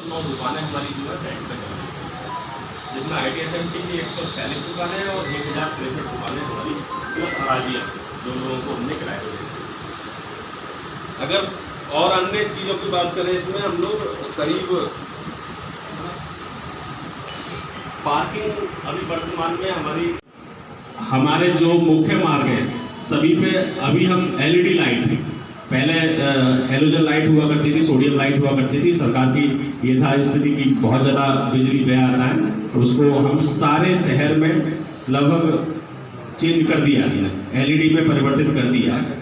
9 दुकानें हमारी जो है रेंट पे चल रही है, जिसमें ITSMT की 146 दुकानें और 1063 दुकानें हमारी प्लस अराजियाँ जो लोगों को हमने किराए पर दी। अगर और अन्य चीज़ों की बात करें, इसमें हम लोग करीब पार्किंग अभी वर्तमान में हमारे जो मुख्य मार्ग हैं सभी पे अभी हम LED लाइट, पहले हेलोजन लाइट हुआ करती थी, सोडियम लाइट हुआ करती थी। सरकार की ये था स्थिति की बहुत ज़्यादा बिजली व्यय आता है, उसको हम सारे शहर में लगभग चेंज कर दिया है, LED में परिवर्तित कर दिया है।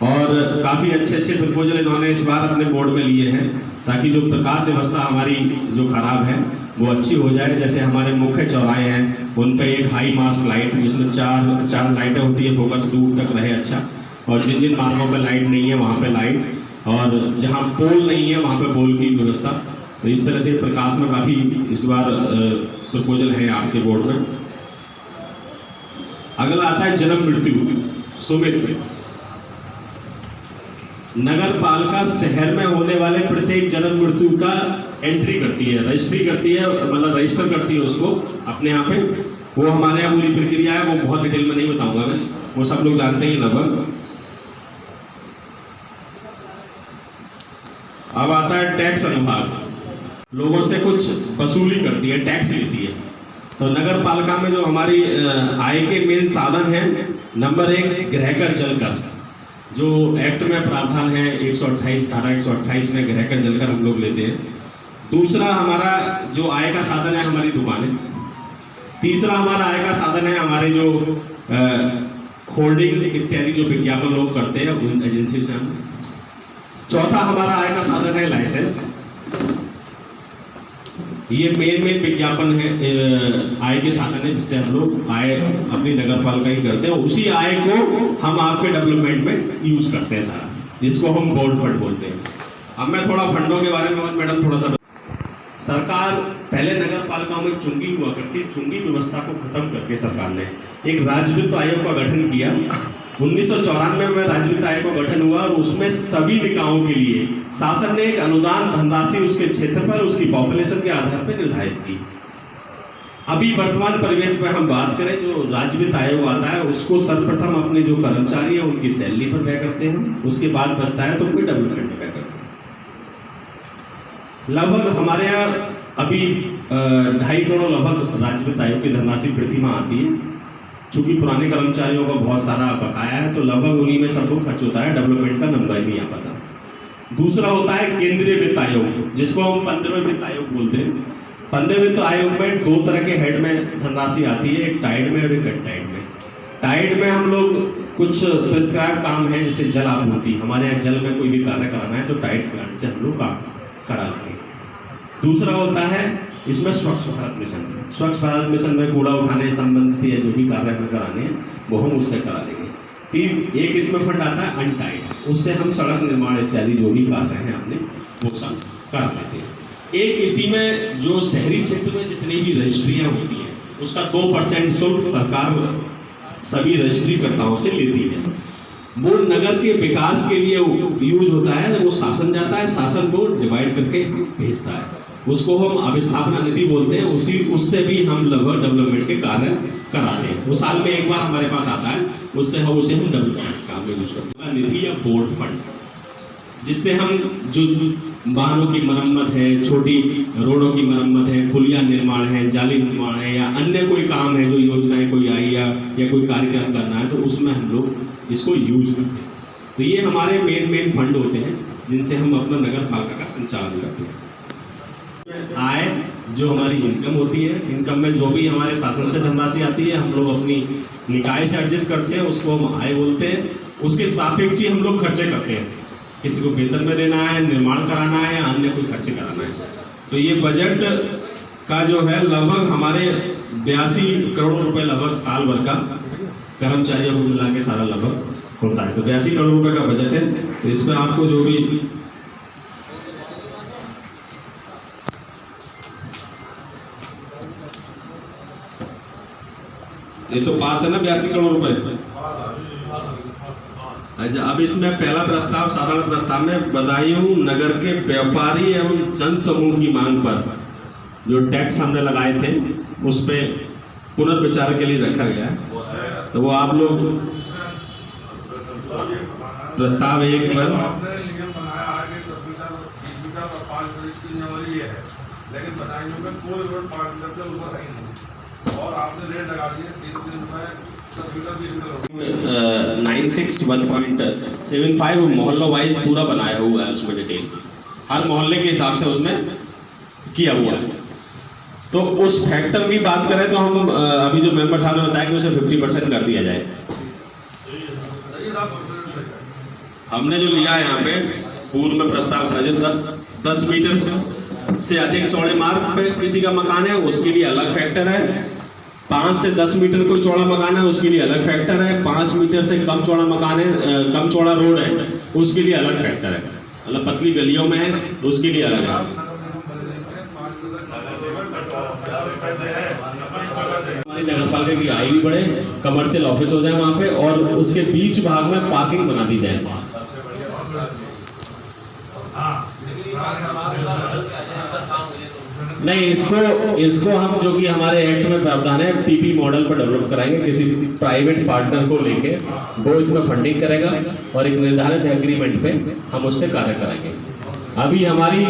और काफ़ी अच्छे अच्छे प्रपोजल इन्होंने इस बार अपने बोर्ड में लिए हैं ताकि जो प्रकाश व्यवस्था हमारी जो खराब है वो अच्छी हो जाए। जैसे हमारे मुख्य चौराहे हैं उन पे एक हाई मास्क लाइट, जिसमें चार लाइटें होती है, फोकस दूर तक रहे अच्छा। और जिन जिन मार्गों पे लाइट नहीं है वहाँ पे लाइट, और जहाँ पोल नहीं है वहाँ पे पोल की व्यवस्था। तो इस तरह से प्रकाश में काफ़ी इस बार प्रपोजल है आपके बोर्ड में। अगला आता है जन्म मृत्यु सुमित। नगर पालिका शहर में होने वाले प्रत्येक जन्म मृत्यु का एंट्री करती है, रजिस्ट्री करती है, मतलब रजिस्टर करती है उसको अपने यहाँ पे। वो हमारे यहाँ पूरी प्रक्रिया है, वो बहुत डिटेल में नहीं बताऊंगा मैं, वो सब लोग जानते ही लगभग। अब आता है टैक्स अनुभाग, लोगों से कुछ वसूली करती है, टैक्स लेती है। तो नगर पालिका में जो हमारी आय के मेन साधन है, नंबर 1 गृहकर जल कर, जो एक्ट में प्रावधान है 128 धारा 128 में गृहकर जल कर हम लोग लेते हैं। दूसरा हमारा जो आय का साधन है हमारी दुकानें। तीसरा हमारा आय का साधन है हमारे जो होर्डिंग इत्यादि जो विज्ञापन लोग करते हैं उन एजेंसी से हम। चौथा हमारा आय का साधन है लाइसेंस। ये मेन विज्ञापन है, आय के साधन है जिससे हम लोग आय अपनी नगर पालिका ही करते हैं। उसी आय को हम आपके डेवलपमेंट में यूज करते हैं सारा, जिसको हम बोर्ड फंड बोलते हैं। अब मैं थोड़ा फंडों के बारे में मैडम थोड़ा सा। सरकार पहले नगर पालिकाओं में चुंगी हुआ करती, चुंगी व्यवस्था को खत्म करके सरकार ने एक राज्य वित्त आयोग का गठन किया। 1994 में राज्य वित्त आयोग का गठन हुआ और उसमें सभी निकायों के लिए शासन ने एक अनुदान धनराशि उसके क्षेत्र पर उसकी पॉपुलेशन के आधार पर निर्धारित की। अभी वर्तमान परिवेश में हम बात करें, जो राज्य वित्त आयोग आता है उसको सर्वप्रथम अपने जो कर्मचारी है उनकी सैलरी पर व्यय करते हैं, उसके बाद बचता है तो कोई डेवलपमेंट में व्यय करते हैं। लगभग हमारे यहाँ अभी 2.5 करोड़ लगभग राज्य वित्त आयोग की धनराशि प्रतिमा आती है। चूंकि पुराने कर्मचारियों का बहुत सारा बकाया है तो लगभग उन्हीं में सब कुछ खर्च होता है, डेवलपमेंट का नंबर ही नहीं आ पाता। दूसरा होता है केंद्रीय वित्त आयोग, जिसको हम 15वें वित्त आयोग बोलते हैं। 15वें वित्त आयोग में 2 तरह के हेड में धनराशि आती है, एक टाइड में और एक अनटाइड में। टाइड में हम लोग कुछ प्रिस्क्राइब काम है, जैसे जल आपूर्ति, हमारे यहाँ जल में कोई भी कार्य कराना है तो टाइड प्लांट से हम लोग काम करा लेंगे। दूसरा होता है इसमें स्वच्छ भारत मिशन। स्वच्छ भारत मिशन में कूड़ा उठाने संबंधित जो भी कार्य हमें कराने हैं वो हम उससे करा देंगे। एक इसमें फंड आता है अनटाइड, उससे हम सड़क निर्माण इत्यादि जो भी कार्य हैं हमने वो सब करा लेते हैं। एक इसी में जो शहरी क्षेत्र में जितनी भी रजिस्ट्रियाँ होती हैं उसका 2% शुल्क सरकार सभी रजिस्ट्रीकर्ताओं से लेती है। वो नगर के विकास के लिए यूज होता है, वो शासन जाता है, शासन को डिवाइड करके भेजता है, उसको हम अभिस्थापना निधि बोलते हैं। उससे भी हम लगभग डेवलपमेंट के कार्य कराते हैं। वो साल में एक बार हमारे पास आता है, उससे हम डेवलपमेंट काम में यूज करते हैं। निधि या बोर्ड फंड, जिससे हम जो वाहनों की मरम्मत है, छोटी रोडों की मरम्मत है, पुलिया निर्माण है, जाली निर्माण है, या अन्य कोई काम है जो योजनाएं कोई आई या कोई कार्यक्रम करना है तो उसमें हम लोग इसको यूज करते हैं। तो ये हमारे मेन फंड होते हैं जिनसे हम अपना नगर पालिका का संचालन करते हैं। आय जो हमारी इनकम होती है, इनकम में जो भी हमारे शासन से धनराशि आती है हम लोग अपनी निकाय से अर्जित करते हैं, उसको हम आय बोलते हैं। उसके सापेक्ष ही हम लोग खर्चे करते हैं, किसी को वेतन में देना है, निर्माण कराना है या अन्य कोई खर्चे कराना है। तो ये बजट का जो है लगभग हमारे 82 करोड़ रुपए लगभग साल भर का कर्मचारियों को मिला के सारा लगभग होता है। तो 82 करोड़ रुपए का बजट है। तो इसमें आपको जो भी ये तो पास है ना 82 करोड़ रुपए। अच्छा, अब इसमें पहला प्रस्ताव साधारण प्रस्ताव में बदायूं नगर के व्यापारी एवं जन समूह की मांग पर जो टैक्स हमने लगाए थे उस पे पुनर्विचार के लिए रखा गया है। तो वो आप लोग प्रस्ताव 1 पर आपने नियम बनाया है कि 10 मीटर 20 मीटर और 5 फीट की नियमावली ये है, लेकिन बदायूं में कोई रोड 5 मीटर से ऊपर है नहीं और आपने रेट लगा दिए 3 रुपए 10 मीटर 20 मीटर। 961.75 मोहल्लों वाइज पूरा बनाया हुआ है, उसमें डिटेल हर मोहल्ले के हिसाब से उसमें किया हुआ है। तो उस फैक्टर की बात करें तो हम अभी जो मेंबर साहब ने बताया कि उसे 50% कर दिया जाए। हमने जो लिया है यहाँ पे पूर्व में प्रस्ताव था जो 10 मीटर से अधिक चौड़े मार्ग पे किसी का मकान है उसके लिए अलग फैक्टर है, 5 से 10 मीटर कोई चौड़ा मकान है उसके लिए अलग फैक्टर है, 5 मीटर से कम चौड़ा मकान है, कम चौड़ा रोड है उसके लिए अलग फैक्टर है, मतलब पतली गलियों में है तो उसके लिए अलग है। हमारी नगर पालिका की आय भी बढ़े, कमर्शियल ऑफिस हो जाए वहाँ पे और उसके बीच भाग में पार्किंग बना दी जाए। नहीं, इसको हम जो कि हमारे एक्ट में प्रावधान है पीपी मॉडल पर डेवलप कराएंगे, किसी प्राइवेट पार्टनर को लेके वो इसमें फंडिंग करेगा और एक निर्धारित एग्रीमेंट पे हम उससे कार्य कराएंगे। अभी हमारी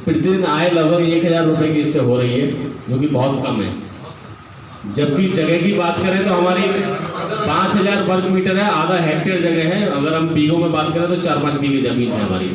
प्रतिदिन आय लगभग 1000 रुपये की इससे हो रही है जो कि बहुत कम है, जबकि जगह की बात करें तो हमारी 5000 वर्ग मीटर है, आधा हेक्टेयर जगह है। अगर हम बीघों में बात करें तो 4-5 बीघे जमीन है हमारी।